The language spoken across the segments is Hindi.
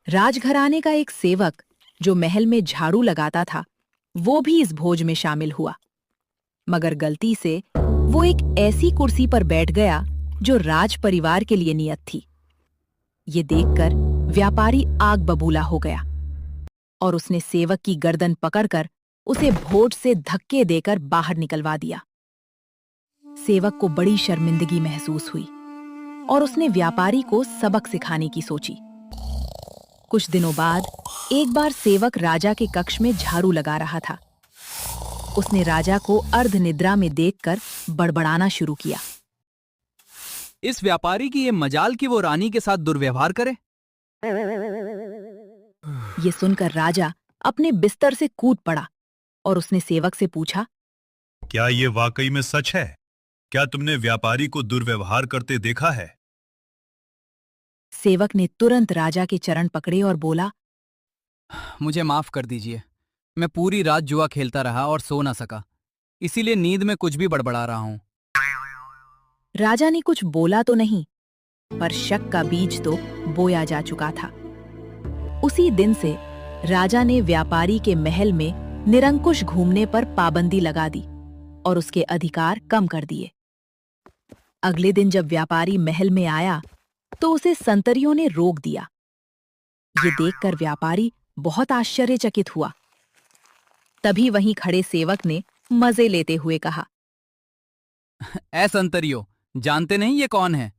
राजघराने का एक सेवक जो महल में झाड़ू लगाता था, वो भी इस भोज में शामिल हुआ। मगर गलती से वो एक ऐसी कुर्सी पर बैठ गया जो राज परिवार के लिए नियत थी। ये देखकर व्यापारी आग बबूला हो गया और उसने सेवक की गर्दन पकड़कर उसे भोज से धक्के देकर बाहर निकलवा दिया। सेवक को बड़ी शर्मिंदगी महसूस हुई और उसने व्यापारी को सबक सिखाने की सोची। कुछ दिनों बाद एक बार सेवक राजा के कक्ष में झाड़ू लगा रहा था। उसने राजा को अर्ध निद्रा में देखकर बड़बड़ाना शुरू किया। इस व्यापारी की ये मजाल कि वो रानी के साथ दुर्व्यवहार करे। ये सुनकर राजा अपने बिस्तर से कूद पड़ा और उसने सेवक से पूछा, क्या ये वाकई में सच है? क्या तुमने व्यापारी को दुर्व्यवहार करते देखा है? सेवक ने तुरंत राजा के चरण पकड़े और बोला, मुझे माफ कर दीजिए, मैं पूरी रात जुआ खेलता रहा और सो ना सका, इसीलिए नींद में कुछ भी बड़बड़ा रहा हूं। राजा ने कुछ बोला तो नहीं, पर शक का बीज तो बोया जा चुका था। उसी दिन से राजा ने व्यापारी के महल में निरंकुश घूमने पर पाबंदी लगा दी और उसके अधिकार कम कर दिए। अगले दिन जब व्यापारी महल में आया तो उसे संतरियों ने रोक दिया। ये देखकर व्यापारी बहुत आश्चर्यचकित हुआ। तभी वहीं खड़े सेवक ने मजे लेते हुए कहा, ऐ संतरियो, जानते नहीं ये कौन है?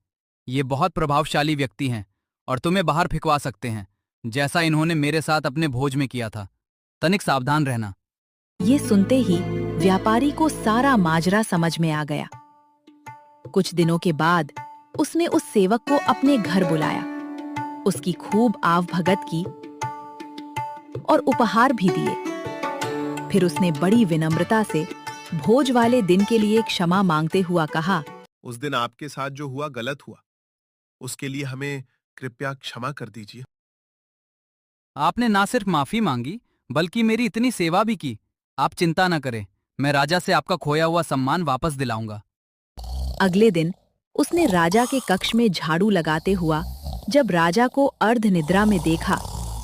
ये बहुत प्रभावशाली व्यक्ति हैं और तुम्हें बाहर फिकवा सकते हैं, जैसा इन्होंने मेरे साथ अपने भोज में किया था। तनिक सावधान रहना। ये सुनते ही व्यापारी को सारा माजरा समझ में आ गया। कुछ दिनों के बाद उसने उस सेवक को अपने घर बुलाया, उसकी खूब आवभगत की और उपहार भी दिए। फिर उसने बड़ी विनम्रता से भोज वाले दिन के लिए क्षमा मांगते हुआ कहा, उस दिन आपके साथ जो हुआ गलत हुआ, उसके लिए हमें कृपया क्षमा कर दीजिए। आपने ना सिर्फ माफी मांगी बल्कि मेरी इतनी सेवा भी की। आप चिंता न करें, मैं राजा से आपका खोया हुआ सम्मान वापस दिलाऊंगा। अगले दिन उसने राजा के कक्ष में झाड़ू लगाते हुआ जब राजा को अर्ध निद्रा में देखा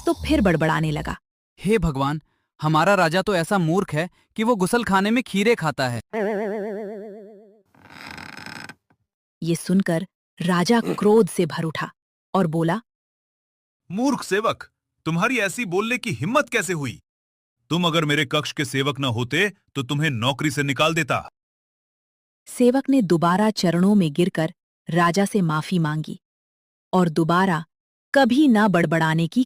तो फिर बड़बड़ाने लगा, हे भगवान, हमारा राजा तो ऐसा मूर्ख है कि वो गुसल खाने में खीरे खाता है। ये सुनकर राजा क्रोध से भर उठा और बोला, मूर्ख सेवक, तुम्हारी ऐसी बोलने की हिम्मत कैसे हुई? तुम अगर मेरे कक्ष के सेवक न होते तो तुम्हें नौकरी से निकाल देता। सेवक ने दोबारा चरणों में गिरकर राजा से माफी मांगी और दोबारा कभी ना बड़बड़ाने की